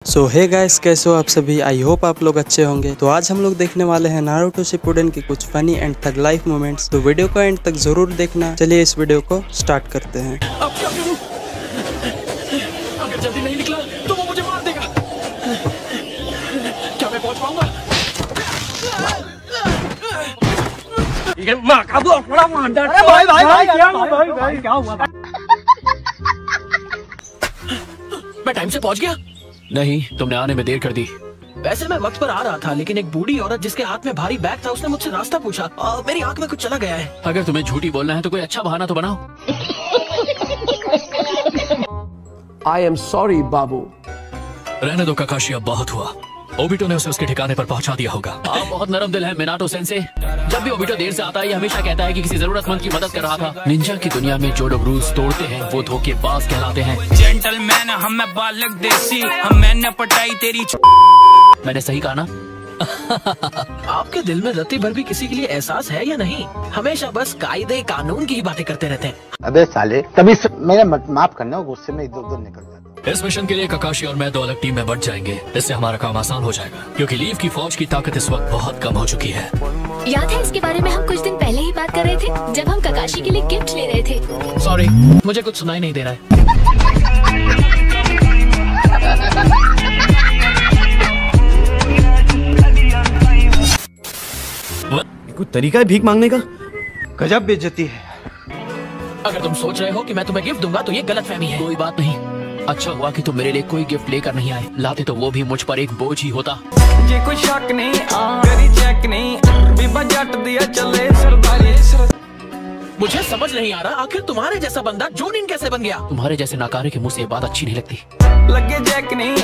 सो hey guys, कैसे हो आप सभी। आई होप आप लोग अच्छे होंगे। तो आज हम लोग देखने वाले हैं नारुतो शिपुडेन की कुछ funny and tug life moments. तो वीडियो को एंड तक जरूर देखना। चलिए इस वीडियो को स्टार्ट करते हैं। अब क्या करूं? अगर जल्दी नहीं निकला तो वो मुझे मार देगा। क्या मैं पहुंच पाऊंगा? ये माँ का वो बड़ा मांडा। अरे भाई क्या हुआ? मैं टाइम से पहुंच गया? नहीं, तुमने आने में देर कर दी। वैसे मैं वक्त पर आ रहा था, लेकिन एक बूढ़ी औरत जिसके हाथ में भारी बैग था, उसने मुझसे रास्ता पूछा। मेरी आंख में कुछ चला गया है। अगर तुम्हें झूठी बोलना है तो कोई अच्छा बहाना तो बनाओ। I am sorry, बाबू। रहने दो काकाशी, अब बहुत हुआ। ओबिटो ने उसे उसके ठिकाने पर पहुंचा दिया होगा। आप बहुत नरम दिल है मिनाटो सेंसे। जब भी ओबिटो देर से आता है, ये हमेशा कहता है कि किसी जरूरतमंद की मदद कर रहा था। निंजा की दुनिया में जो लोग रूल्स तोड़ते हैं वो धोखेबाज कहलाते हैं। जेंटलमैन हम बालक देसी, हम मैंने पटाई तेरी। मैंने सही कहा ना? आपके दिल में रत्ती भर भी किसी के लिए एहसास है या नहीं? हमेशा बस कायदे कानून की ही बातें करते रहते हैं। अबे साले, कभी मेरा माफ करना, गुस्से में इधर उधर निकल जाता। इस मिशन के लिए काकाशी और मैं 2 अलग टीम में बंट जाएंगे। इससे हमारा काम आसान हो जाएगा, क्योंकि लीव की फौज की ताकत इस वक्त बहुत कम हो चुकी है। याद है, इसके बारे में हम कुछ दिन पहले ही बात कर रहे थे, जब हम काकाशी के लिए गिफ्ट ले रहे थे। सॉरी, मुझे कुछ सुनाई नहीं दे रहा है। कोई तरीका है भीख मांगने का? गजब बेइज्जती है। अगर तुम सोच रहे हो कि मैं तुम्हें गिफ्ट दूंगा तो ये गलतफहमी है। कोई बात नहीं, अच्छा हुआ कि तुम मेरे लिए कोई गिफ्ट लेकर नहीं आए। लाते तो वो भी मुझ पर एक बोझ ही होता। ये कोई शक नहीं, मेरी चेक नहीं, बीबा जट दिया चले सरदारी। मुझे समझ नहीं आ रहा, आखिर तुम्हारे जैसा बंदा जोनिन कैसे बन गया? तुम्हारे जैसे नाकारे के मुंह से ये बात अच्छी नहीं लगती। लगे चेक नहीं,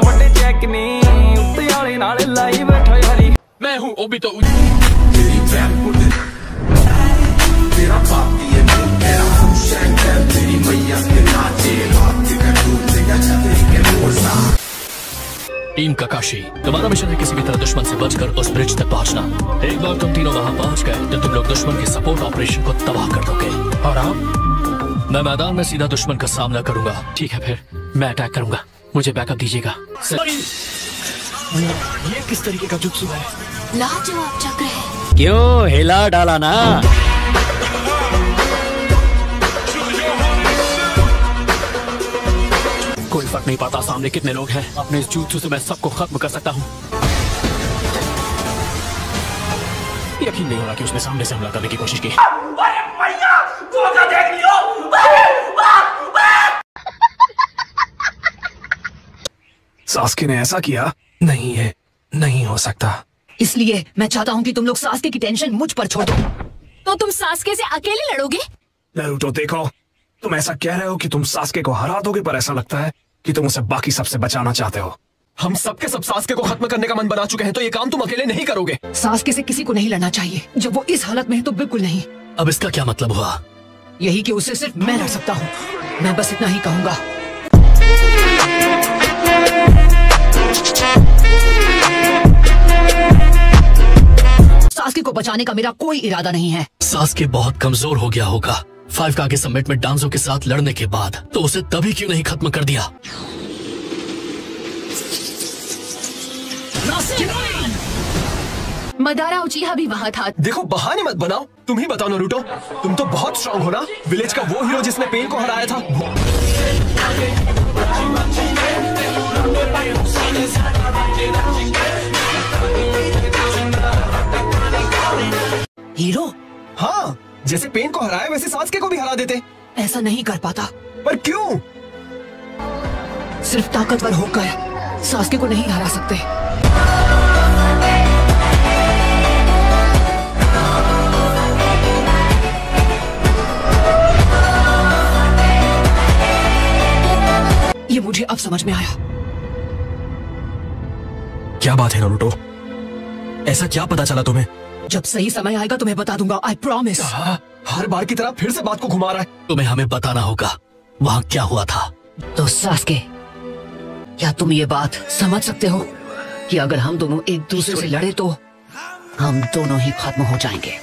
बड़े चेक नहीं, उत्ते वाले नाले लाई बैठा यारी। मैं हूँ ओबिटो। तेरा बाप ये मेरा शंकर, तेरी मैया के नाचे हाथ का टूट गया छतरी के मोसा। टीम काकाशी, तुम्हारा मिशन है किसी भी तरह दुश्मन से बचकर उस ब्रिज तक पहुंचना। एक बार तुम तीनों वहां पहुंच गए तो तुम लोग दुश्मन के सपोर्ट ऑपरेशन को तबाह कर दोगे। और आप? मैं मैदान में सीधा दुश्मन का सामना करूंगा। ठीक है, फिर मैं अटैक करूंगा। मुझे बैकअप दीजिएगा। ये किस तरीके का जुत्सु है? लाजवाब चक्र है। क्यों हिला डाला ना? कोई फर्क नहीं पड़ता सामने कितने लोग हैं। अपने इस जुत्सु से मैं सबको खत्म कर सकता हूँ। यकीन नहीं हो रहा कि उसने सामने से हमला करने की कोशिश की। सास्के ने ऐसा किया नहीं है, नहीं हो सकता। इसलिए मैं चाहता हूँ कि तुम लोग सास्के की टेंशन मुझ पर छोड़ दो। तो तुम सास्के से अकेले लड़ोगे? नारुतो देखो, तुम ऐसा कह रहे हो कि तुम सास्के को हरा दोगे, पर ऐसा लगता है कि तुम उसे बाकी सबसे बचाना चाहते हो। हम सबके सब सास्के को खत्म करने का मन बना चुके हैं, तो ये काम तुम अकेले नहीं करोगे। सास्के से किसी को नहीं लड़ना चाहिए। जब वो इस हालत में है तो बिल्कुल नहीं। अब इसका क्या मतलब हुआ? यही कि उससे सिर्फ मैं लड़ सकता हूँ। मैं बस इतना ही कहूँगा। सास्के को बचाने का मेरा कोई इरादा नहीं है। सास्के बहुत कमजोर हो गया होगा 5 का आगे समिट में डांसो के साथ लड़ने के बाद, तो उसे तभी क्यों नहीं खत्म कर दिया? मदारा उचिहा भी वहाँ था। देखो, बहाने मत बनाओ। तुम ही बताओ नारुतो, तुम तो बहुत स्ट्रांग हो ना। विलेज का वो हीरो जिसने पेन को हराया था। हीरो? हाँ, जैसे पेन को हराया वैसे सास्के को भी हरा देते। ऐसा नहीं कर पाता। पर क्यों? सिर्फ ताकतवर होकर सास्के को नहीं हरा सकते। ये मुझे अब समझ में आया। क्या बात है नारुतो? ऐसा क्या पता चला तुम्हें? जब सही समय आएगा तुम्हें बता दूंगा। I promise. हर बार की तरह फिर से बात को घुमा रहा है। तुम्हें हमें बताना होगा वहाँ क्या हुआ था। तो सास्के, क्या तुम ये बात समझ सकते हो कि अगर हम दोनों एक दूसरे से लड़े तो हम दोनों ही खत्म हो जाएंगे?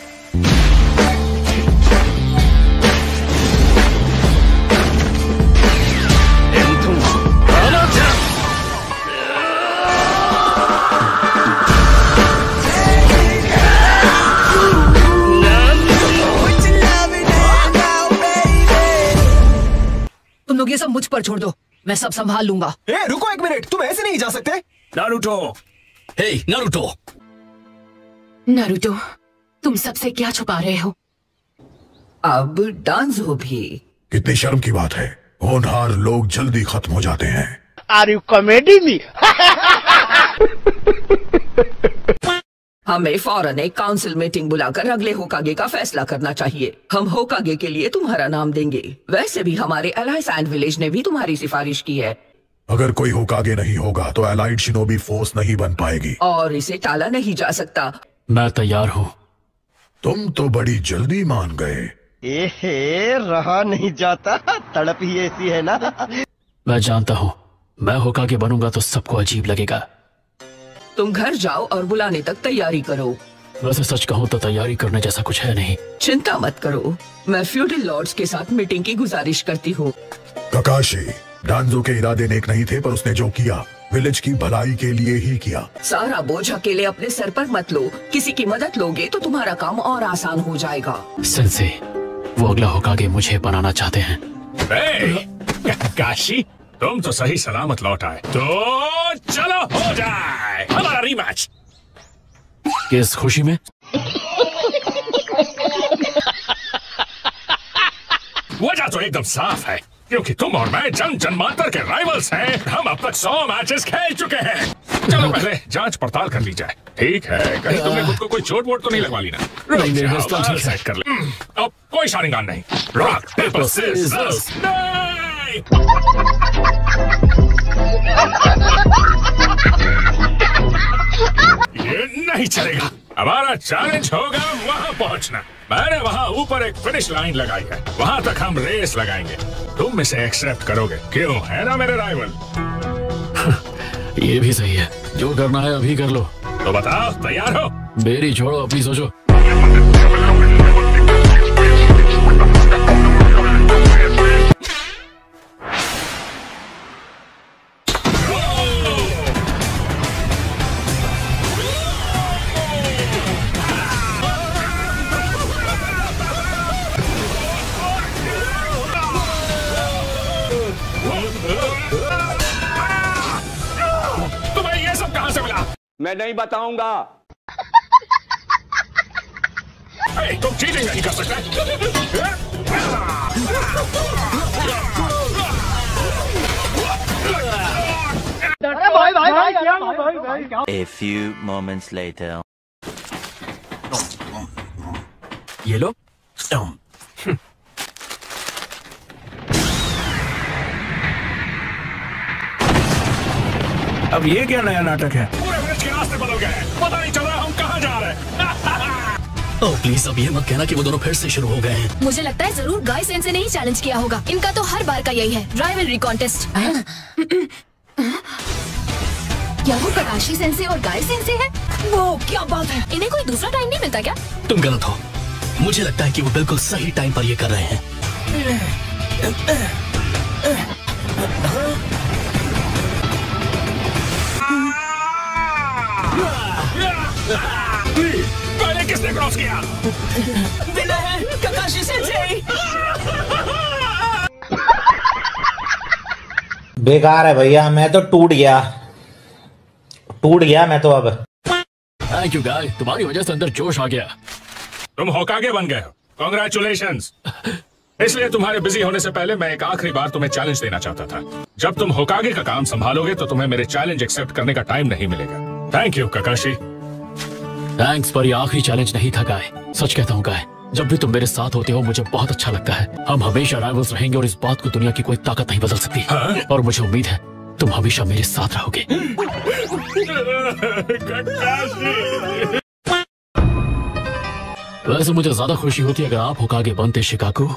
ये सब मुझ पर छोड़ दो, मैं सब संभाल लूंगा। ए, रुको एक मिनट, तुम ऐसे नहीं जा सकते। नारुतो, हे नारुतो, नारुतो, तुम सबसे क्या छुपा रहे हो? अब डांजो भी। कितनी शर्म की बात है, होनहार लोग जल्दी खत्म हो जाते हैं। Are you comedy me? हमें फौरन एक काउंसिल मीटिंग बुलाकर अगले होकागे का फैसला करना चाहिए। हम होकागे के लिए तुम्हारा नाम देंगे। वैसे भी हमारे एलाइड सैंड विलेज ने भी तुम्हारी सिफारिश की है। अगर कोई होकागे नहीं होगा तो एलाइड शिनोबी फोर्स नहीं बन पाएगी और इसे टाला नहीं जा सकता। मैं तैयार हूँ। तुम तो बड़ी जल्दी मान गए। एहे, रहा नहीं जाता, तड़प ही ऐसी है ना। मैं जानता हूँ, मैं होकागे बनूंगा तो सबको अजीब लगेगा। तुम घर जाओ और बुलाने तक तैयारी करो। वैसे सच कहूँ तो तैयारी करने जैसा कुछ है नहीं। चिंता मत करो, मैं फ्यूडल लॉर्ड्स के साथ मीटिंग की गुजारिश करती हूँ। ककाशी, डांजो के इरादे नेक नहीं थे, पर उसने जो किया विलेज की भलाई के लिए ही किया। सारा बोझ अकेले अपने सर पर मत लो, किसी की मदद लोगे तो तुम्हारा काम और आसान हो जाएगा। सेंसे, वो अगला होकागे मुझे बनाना चाहते हैं। काशी, तुम तो सही सलामत लौट आए, तो चलो हो जाए हमारा रीमैच। किस खुशी में? वजह तो एकदम साफ है, क्योंकि तुम और मैं जन्मांतर के राइवल्स हैं। हम अब तक 100 मैचेस खेल चुके हैं। चलो पहले जांच पड़ताल कर ली जाए। ठीक है, कहीं तुमने खुद को कोई चोट वोट तो नहीं लगवा ली ना? सेट कर ले। अब कोई शारिंगान नहीं। Rock paper scissors. ये नहीं चलेगा। हमारा चैलेंज होगा वहाँ पहुँचना। मैंने वहाँ ऊपर एक फिनिश लाइन लगाई है, वहाँ तक हम रेस लगाएंगे। तुम इसे एक्सेप्ट करोगे? क्यों, है ना मेरे राइवल? ये भी सही है, जो करना है अभी कर लो। तो बताओ, तैयार हो? मेरी छोड़ो, अपनी सोचो। तुम्हें ये सब कहां से मिला? मैं नहीं बताऊंगा। तुम चीटिंग नहीं कर सकते। A few moments later. ये लो। अब ये क्या नया नाटक है? पूरे विलेज के रास्ते बदल गए, पता नहीं चल रहा हम कहाँ जा रहे हैं। ओह प्लीज, अब ये मत कहना कि वो दोनों फिर से शुरू हो गए हैं। मुझे लगता है जरूर गाय सेंसे ने ही चैलेंज किया होगा। इनका तो हर बार का यही है, राइवलरी कॉन्टेस्ट। क्या वो ककाशी सेंसे और गाय सेंसे है? वो क्या बात है, इन्हें कोई दूसरा टाइम नहीं मिलता क्या? तुम गलत हो, मुझे लगता है कि वो बिल्कुल सही टाइम पर ये कर रहे हैं। पहले किसने क्रॉस किया? ककाशी सेंसे। बेकार है भैया, मैं तो टूट गया मैं तो अब। थैंक यू गाय, तुम्हारी वजह से अंदर जोश आ गया। तुम होकागे बन गए हो, कांग्रेचुलेशंस। इसलिए तुम्हारे बिजी होने से पहले मैं एक आखिरी बार तुम्हें चैलेंज देना चाहता था। जब तुम होकागे का काम संभालोगे तो तुम्हें मेरे चैलेंज एक्सेप्ट करने का टाइम नहीं मिलेगा। Thank you ककाशी। थैंक्स, पर ये आखिरी चैलेंज नहीं था गाय। सच कहता हूँ गाय, जब भी तुम मेरे साथ होते हो मुझे बहुत अच्छा लगता है। हम हमेशा राइवल्स रहेंगे और इस बात को दुनिया की कोई ताकत नहीं बदल सकती। और मुझे उम्मीद है तुम हमेशा मेरे साथ रहोगे। वैसे मुझे ज्यादा खुशी होती अगर आप होकागे बनते शिकागो।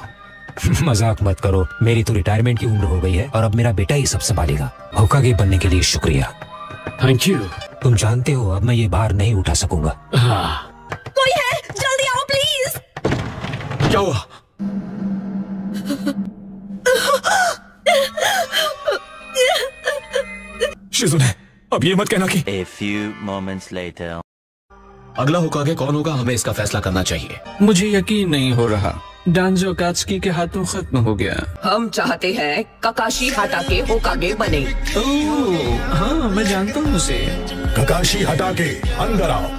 मजाक मत करो, मेरी तो रिटायरमेंट की उम्र हो गई है और अब मेरा बेटा ही सब संभालेगा। होकागे बनने के लिए शुक्रिया। Thank you. तुम जानते हो अब मैं ये भार नहीं उठा सकूंगा। हाँ। कोई है, जल्दी आओ प्लीज। क्या हुआ? शिजुने, अब ये मत कहना कि। A few moments later. अगला होकागे कौन होगा, हमें इसका फैसला करना चाहिए। मुझे यकीन नहीं हो रहा। डांजो कात्सुकी के हाथों खत्म हो गया। हम चाहते हैं ककाशी हटाके होकागे बने। ओह हाँ, मैं जानता हूँ उसे। ककाशी हटाके अंदर आओ।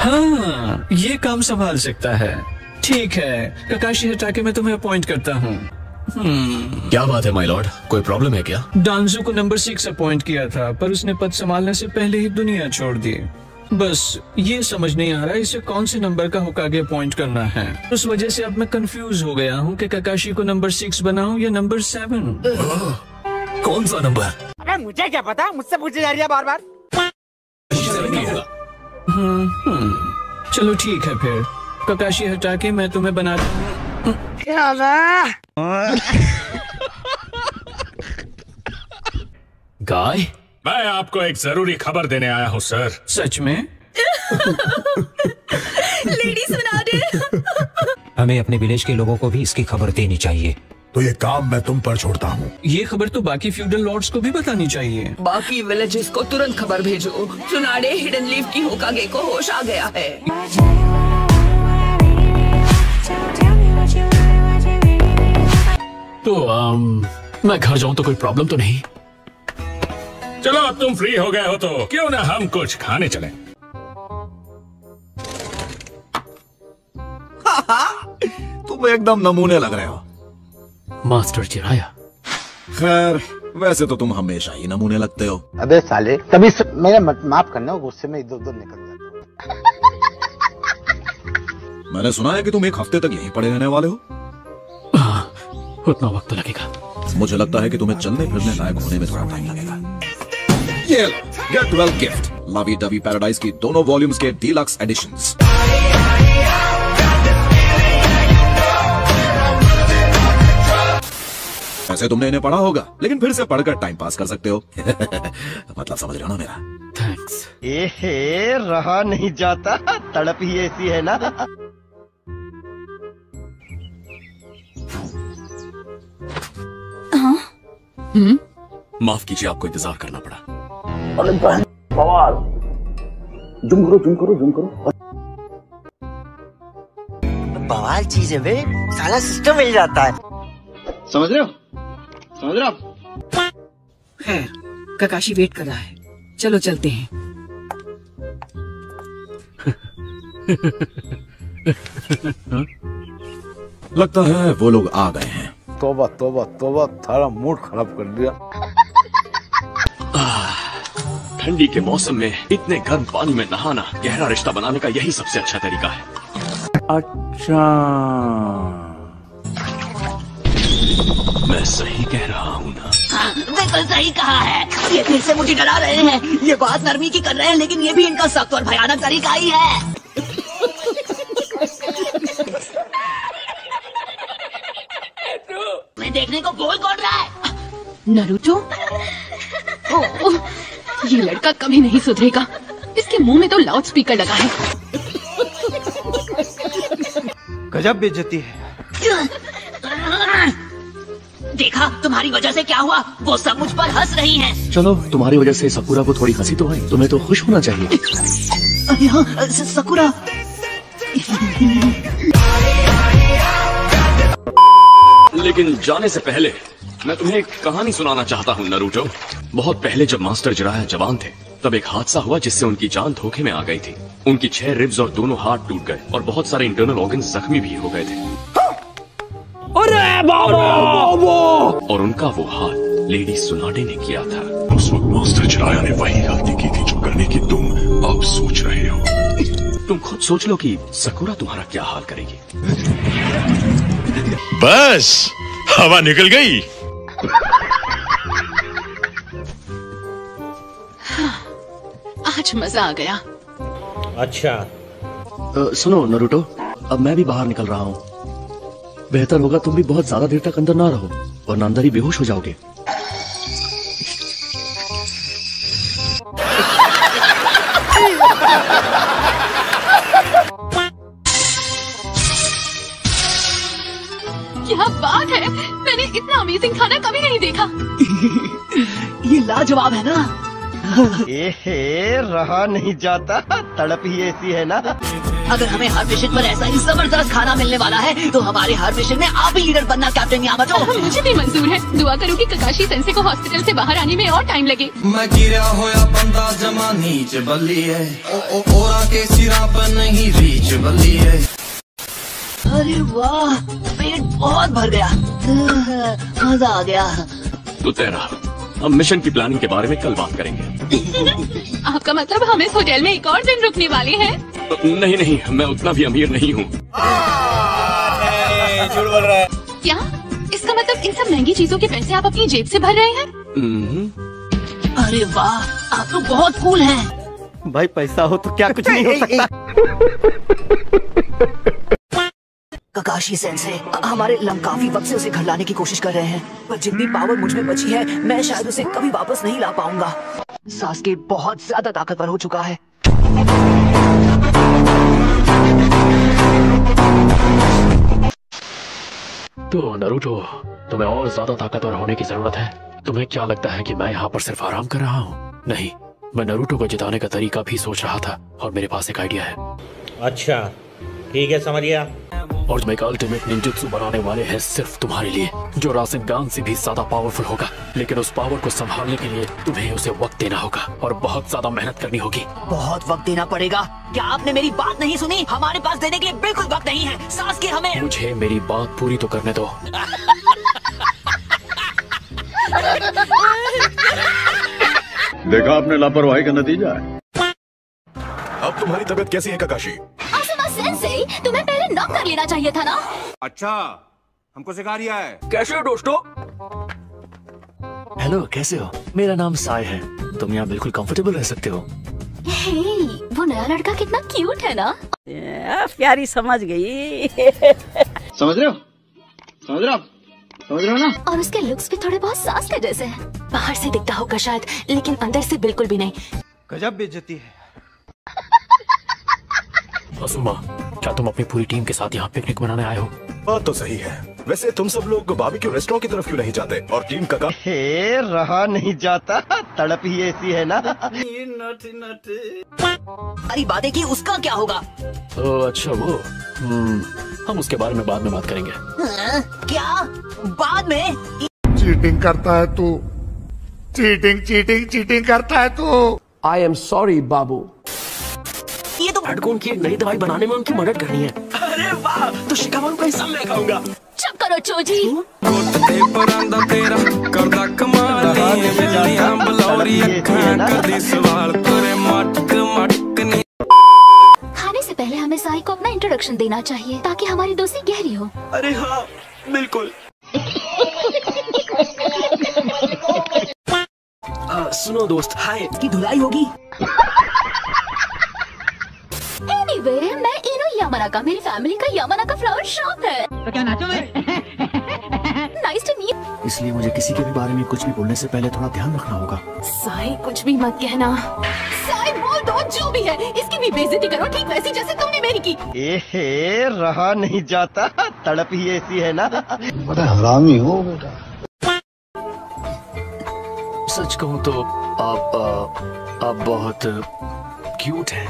हाँ, ये काम संभाल सकता है। ठीक है, ककाशी हटाके मैं तुम्हें अपॉइंट करता हूँ। क्या बात है माय लॉर्ड, कोई प्रॉब्लम है क्या? डांजो को नंबर 6 अपॉइंट किया था, पर उसने पद संभालने से पहले ही दुनिया छोड़ दी। बस ये समझ नहीं आ रहा इसे कौन से नंबर का होकागे अपॉइंट करना है। उस वजह से अब मैं कंफ्यूज हो गया हूँ कि ककाशी को नंबर 6 बनाऊं या नंबर 7। कौन सा नंबर? अबे मुझे क्या पता, मुझसे पूछी जा रही है बार बार। चलो ठीक है फिर, ककाशी हटा के मैं तुम्हें बना दूँ। गाय, मैं आपको एक जरूरी खबर देने आया हूँ सर। सच में? लेडी सुना दे। हमें अपने विलेज के लोगों को भी इसकी खबर देनी चाहिए। तो ये काम मैं तुम पर छोड़ता हूँ। ये खबर तो बाकी फ्यूडल लॉर्ड्स को भी बतानी चाहिए। बाकी विलेजेस को तुरंत खबर भेजो, सुनाडे हिडन लीफ की होकागे को होश आ गया है। तो मैं घर जाऊं तो कोई प्रॉब्लम तो नहीं? चलो अब तुम फ्री हो गए हो तो क्यों ना हम कुछ खाने चलें। तुम एकदम नमूने लग रहे हो मास्टर चिराया। खैर, वैसे तो तुम हमेशा ही नमूने लगते हो। अबे साले, तभी मेरा माफ करना, गुस्से में इधर उधर निकल जाता हूँ। मैंने सुना है कि तुम एक हफ्ते तक यहीं पड़े रहने वाले हो। उतना वक्त लगेगा। मुझे लगता है कि तुम्हें चलने फिरने लायक होने में थोड़ा टाइम लगेगा। ये get well gift, lovey dovey paradise की दोनों वॉल्यूम्स के डीलक्स एडिशंस। वैसे तुमने इन्हें पढ़ा होगा, लेकिन फिर से पढ़कर टाइम पास कर सकते हो। मतलब समझ रहे हो ना मेरा? थैंक्स। ए रहा नहीं जाता, तड़प ही ऐसी है ना। माफ कीजिए, आपको इंतजार करना पड़ा। अरे बवाल, जुम करो। बवाल चीज है बे, सारा सिस्टम मिल जाता है। समझ रहे हो? है, ककाशी वेट कर रहा है, चलो चलते हैं। लगता है वो लोग आ गए हैं। तोबा, थारा मूड खराब कर दिया। ठंडी के मौसम में इतने गर्म पानी में नहाना गहरा रिश्ता बनाने का यही सबसे अच्छा तरीका है। अच्छा, मैं सही कह रहा हूँ ना? बिल्कुल सही कहा है। ये फिर से मुझे डरा रहे हैं। ये बात नरमी की कर रहे हैं, लेकिन ये भी इनका सख्त और भयानक तरीका ही है। मैं देखने को गोल कौन रहा है? नारुतो? ओह, ये लड़का कभी नहीं सुधरेगा। इसके मुंह में तो लाउड स्पीकर लगा है। गजब बेइज्जती है। देखा तुम्हारी वजह से क्या हुआ, वो सब मुझ पर हंस रही हैं। चलो, तुम्हारी वजह से सकुरा को थोड़ी हंसी तो आई, तुम्हें तो खुश होना चाहिए। अरे हाँ, सकुरा। लेकिन जाने से पहले मैं तुम्हें एक कहानी सुनाना चाहता हूँ नारुतो। बहुत पहले जब मास्टर जिराया जवान थे, तब एक हादसा हुआ जिससे उनकी जान धोखे में आ गई थी। उनकी 6 रिब्स और दोनों हाथ टूट गए और बहुत सारे इंटरनल ऑर्गन्स जख्मी भी हो गए थे। अरे बाबा! और उनका वो हाथ लेडी सुनाडे ने किया था। उस वक्त मास्टर चिराया ने वही गलती की थी जो करने की तुम अब सोच रहे हो। तुम खुद सोच लो कि सकुरा तुम्हारा क्या हाल करेगी। बस हवा निकल गई। आज मजा आ गया। अच्छा, सुनो नारुतो, अब मैं भी बाहर निकल रहा हूँ। बेहतर होगा तुम भी बहुत ज्यादा देर तक अंदर ना रहो, वरना अंदर ही बेहोश हो जाओगे। क्या बात है, इतना अमेजिंग खाना कभी नहीं देखा। ये लाजवाब है ना। रहा नहीं जाता, तड़प ही ऐसी है ना। अगर हमें हर मिशन पर ऐसा ही जबरदस्त खाना मिलने वाला है तो हमारे हर मिशन में आप ही लीडर बनना कैप्टन यामाटो। मुझे भी मंजूर है। दुआ करूँ कि ककाशी सेंसे को हॉस्पिटल से बाहर आने में और टाइम लगे। मैं गिरा होया बंदा जमा नीच बल्ली है, ओरा के सिरा पर नहीं रीच बल्ली है। अरे वाह, पेट बहुत भर गया, मजा आ गया। तो तेरा हम मिशन की प्लानिंग के बारे में कल बात करेंगे। आपका मतलब हम इस होटल में एक और दिन रुकने वाले हैं? नहीं नहीं, मैं उतना भी अमीर नहीं हूँ। झूठ बोल रहा है। क्या इसका मतलब इन सब महंगी चीजों के पैसे आप अपनी जेब से भर रहे हैं? अरे वाह, आप तो बहुत कूल हैं। भाई पैसा हो तो क्या कुछ नहीं हो सकता। ककाशी सेंसे हमारे लम काफी वक्त से उसे घर लाने की कोशिश कर रहे हैं, पर जितनी पावर मुझ में बची है मैं शायद उसे कभी वापस नहीं ला पाऊंगा। सास्के बहुत ज्यादा ताकतवर हो चुका है। तो नारुतो, तुम्हें और ज्यादा ताकतवर होने की जरूरत है। तुम्हें क्या लगता है कि मैं यहाँ पर सिर्फ आराम कर रहा हूँ? नहीं, मैं नारुतो को जिताने का तरीका भी सोच रहा था और मेरे पास एक आइडिया है। अच्छा ठीक है, समझ गया। और मैं एक अल्टीमेट निंजुत्सु बनाने वाले हैं सिर्फ तुम्हारे लिए, जो रासेनगान से भी ज्यादा पावरफुल होगा। लेकिन उस पावर को संभालने के लिए तुम्हें उसे वक्त देना होगा और बहुत ज्यादा मेहनत करनी होगी। बहुत वक्त देना पड़ेगा? क्या आपने मेरी बात नहीं सुनी? हमारे पास देने के लिए बिल्कुल वक्त नहीं है। सास्के हमें मुझे मेरी बात पूरी तो करने दो। देखा आपने लापरवाही का नतीजा है। अब तुम्हारी तबीयत कैसी है ककाशी? सेंसे, तुम्हें पहले नॉक कर लेना चाहिए था ना। अच्छा, हमको सिखा रिया है। कैसे हो दोस्तों? हेलो, कैसे हो? मेरा नाम साय है। तुम यहाँ बिल्कुल कंफर्टेबल रह सकते हो। वो नया लड़का कितना क्यूट है ना। प्यारी समझ गई। समझ रहे हो? समझ रहे हो? समझ रहे हो ना? और उसके लुक्स भी थोड़े बहुत सास के जैसे हैं। बाहर से दिखता होगा शायद, लेकिन अंदर से बिल्कुल भी नहीं। गजब बेइज्जती है। असुमा, क्या तुम अपनी पूरी टीम के साथ यहाँ पिकनिक मनाने आए हो? बात तो सही है। वैसे तुम सब लोग बारबेक्यू रेस्टोरेंट की तरफ क्यों नहीं जाते? और टीम का रहा नहीं जाता, तड़प ही ऐसी है ना। सारी बातें की, उसका क्या होगा? अच्छा वो, हम उसके बारे में बाद में बात करेंगे। क्या बाद में? चीटिंग करता है तू, चीटिंग करता है तू। आई एम सॉरी बाबू। ये तो हेडकोन की एक नई दवाई बनाने में उनकी मदद करनी है। अरे वाह, तो शिकावन को हिस्सा मैं खाऊंगा। चुप करो चोजी। खाने से पहले हमें साई को अपना इंट्रोडक्शन देना चाहिए ताकि हमारी दोस्ती गहरी हो। अरे हाँ, बिल्कुल। सुनो दोस्त, हाय की धुलाई होगी। Anyway, मैं इनो यामानाका, मेरी फैमिली का यामानाका फ्लावर शॉप है। तो क्या नाचोगे? Nice to meet। इसलिए मुझे किसी के भी बारे में कुछ भी बोलने से पहले थोड़ा ध्यान रखना होगा। साई कुछ भी मत कहना। साई बोल दो जो भी है, इसकी भी बेइज्जती करो ठीक वैसी जैसे तुमने मेरी की। रहा नहीं जाता, तड़प ही ऐसी है ना। बड़ा हरामी हो बेटा। सच कहूँ तो आप बहुत क्यूट हैं।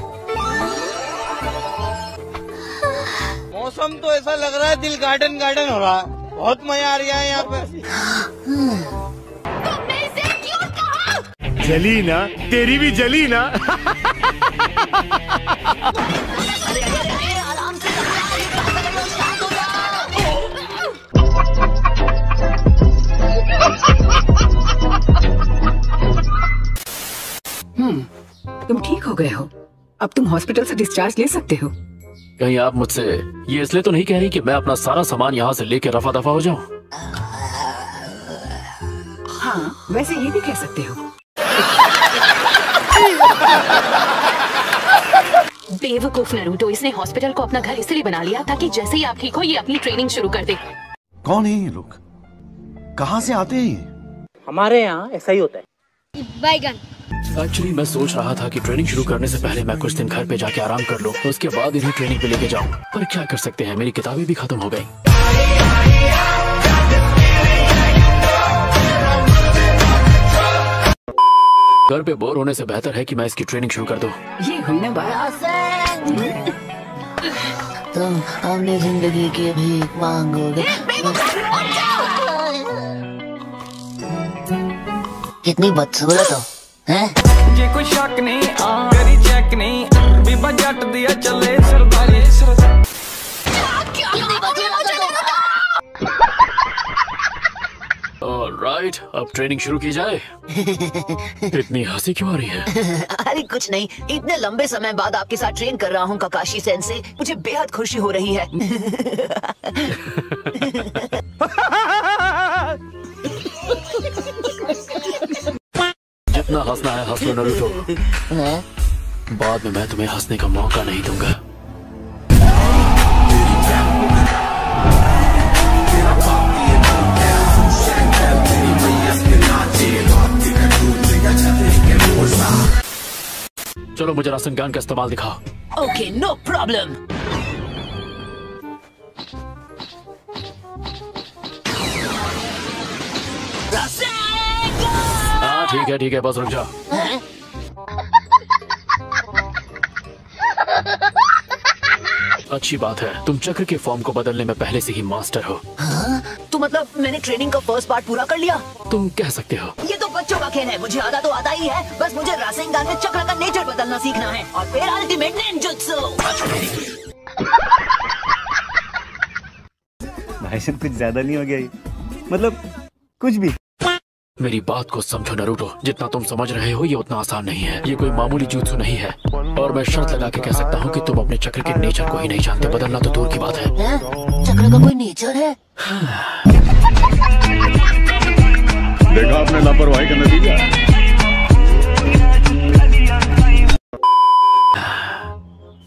मौसम तो ऐसा लग रहा है दिल गार्डन गार्डन हो रहा है। बहुत मजा आ रहा है यहाँ पे। तुमने इसे क्यों कहा? जली ना, तेरी भी जली ना। आराम से शांत हो जाओ। तुम ठीक हो गए हो, अब तुम हॉस्पिटल से डिस्चार्ज ले सकते हो। कहीं आप मुझसे ये इसलिए तो नहीं कह रही कि मैं अपना सारा सामान यहाँ से लेकर रफा दफा हो जाऊँ? हाँ, वैसे ये भी कह सकते हो। बेवकूफ नारुतो, इसने हॉस्पिटल को अपना घर इसलिए बना लिया ताकि जैसे ही आप ठीक हो ये अपनी ट्रेनिंग शुरू कर दे। कौन है ये लोग? कहाँ से आते हैं? हमारे यहाँ ऐसा ही होता है। बैगन। एक्चुअली मैं सोच रहा था कि ट्रेनिंग शुरू करने से पहले मैं कुछ दिन घर पे जाके आराम कर लूं, उसके बाद इन्हें ट्रेनिंग पे लेके जाऊं। पर क्या कर सकते हैं, मेरी किताबें भी खत्म हो गई। घर पे बोर होने से बेहतर है कि मैं इसकी ट्रेनिंग शुरू कर दूं। ये हमने बड़ा तुम अपनी जिंदगी की भीख मांगोगे। कितनी बदसूरत हो, हैं? जे कोई शक नहीं करी चेक नहीं बीबा जट दिया चले सरदारी ऑलराइट, अब ट्रेनिंग शुरू की जाए। इतनी हंसी क्यों आ रही है? अरे कुछ नहीं, इतने लंबे समय बाद आपके साथ ट्रेन कर रहा हूँ ककाशी सेंसे, मुझे बेहद खुशी हो रही है। जितना हंसना है हंस लो नारुतो। बाद में मैं तुम्हें हंसने का मौका नहीं दूंगा। चलो मुझे रासनगान का इस्तेमाल दिखाओ। Okay, no problem. हाँ ठीक है, बस रुक जाओ। अच्छी बात है, तुम चक्र के फॉर्म को बदलने में पहले से ही मास्टर हो। हाँ? तो मतलब मैंने ट्रेनिंग का फर्स्ट पार्ट पूरा कर लिया? तुम कह सकते हो। ये तो बच्चों का खेल है, मुझे आधा तो आता ही है, बस मुझे रासेंगान में चक्र का नेचर बदलना सीखना है और फिर अल्टीमेट निंजुत्सु। भाई साहब कुछ ज्यादा नहीं हो गया ये? मतलब कुछ भी। मेरी बात को समझो नारुतो, जितना तुम समझ रहे हो ये उतना आसान नहीं है। ये कोई मामूली जुत्सु नहीं है और मैं शर्त लगा के कह सकता हूँ कि तुम अपने चक्र के नेचर को ही नहीं जानते, बदलना तो दूर की बात है। चक्र का कोई नेचर है? देखा आपने लापरवाही का नतीजा।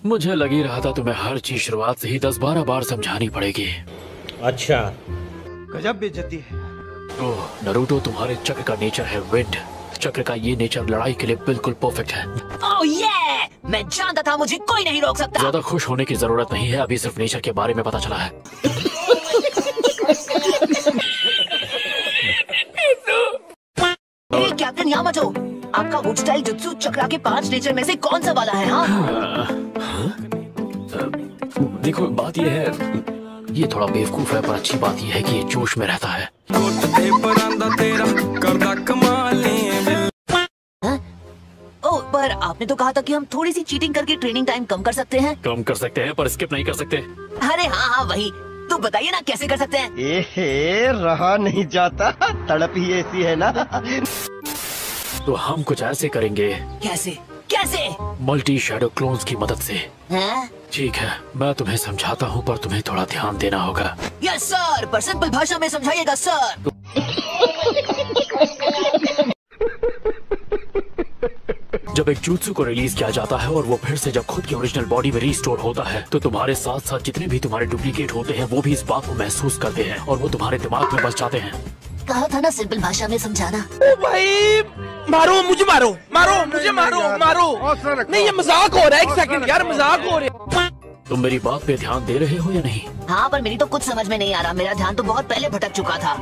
मुझे लग ही रहा था तुम्हें हर चीज शुरुआत से ही 10-12 बार समझानी पड़ेगी। अच्छा, गजब बेइज्जती है। ओह नारुतो, तुम्हारे चक्र का नेचर है विंड। चक्र का ये नेचर लड़ाई के लिए बिल्कुल परफेक्ट है। ओह ये, मैं जानता था मुझे कोई नहीं रोक सकता। ज्यादा खुश होने की जरूरत नहीं है, अभी सिर्फ नेचर के बारे में पता चला है। कैप्टन यामाटो, आपका वुड स्टाइल जुत्सु चक्रा के 5 नेचर में से कौन सा वाला है? हाँ? देखो बात ये है, ये थोड़ा बेवकूफ है पर अच्छी बात ये है कि ये जोश में रहता है। ओह, पर आपने तो कहा था कि हम थोड़ी सी चीटिंग करके ट्रेनिंग टाइम कम कर सकते हैं। कम कर सकते हैं पर स्किप नहीं कर सकते। अरे हाँ वही तो बताइए ना कैसे कर सकते हैं? एहे, रहा नहीं जाता, तड़प ही ऐसी है ना। तो हम कुछ ऐसे करेंगे। कैसे कैसे? मल्टी शैडो क्लोन्स की मदद से। हैं? ठीक है, मैं तुम्हें समझाता हूँ पर तुम्हें थोड़ा ध्यान देना होगा। यस सर, पर सिंपल भाषा में समझाइएगा सर। जब एक जुत्सु को रिलीज किया जाता है और वो फिर से जब खुद की ओरिजिनल बॉडी में रीस्टोर होता है तो तुम्हारे साथ साथ जितने भी तुम्हारे डुप्लीकेट होते हैं वो भी इस बात को महसूस करते हैं और वो तुम्हारे दिमाग में बस जाते हैं। कहा था ना सिंपल भाषा में समझाना। ओ भाई, मारो मुझे, मारो मुझे, मारो। नहीं ये मजाक हो रहा है, एक सेकंड यार, मजाक हो रहा है। तुम मेरी बात पे ध्यान दे रहे हो या नहीं? हाँ पर मेरी तो कुछ समझ में नहीं आ रहा, मेरा ध्यान तो बहुत पहले भटक चुका था।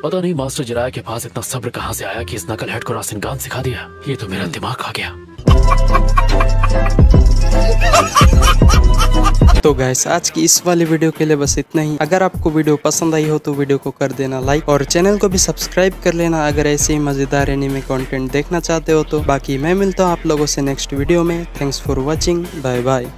पता नहीं मास्टर जिराया के पास इतना सब्र कहाँ से आया कि इस नकलहेड को रासेनगान सिखा दिया। ये तो मेरा दिमाग खा गया। तो गाइस आज की इस वाली वीडियो के लिए बस इतना ही। अगर आपको वीडियो पसंद आई हो तो वीडियो को कर देना लाइक और चैनल को भी सब्सक्राइब कर लेना अगर ऐसे ही मजेदार एनीमे कंटेंट देखना चाहते हो तो। बाकी मैं मिलता हूँ आप लोगों से नेक्स्ट वीडियो में। Thanks for watching, bye bye.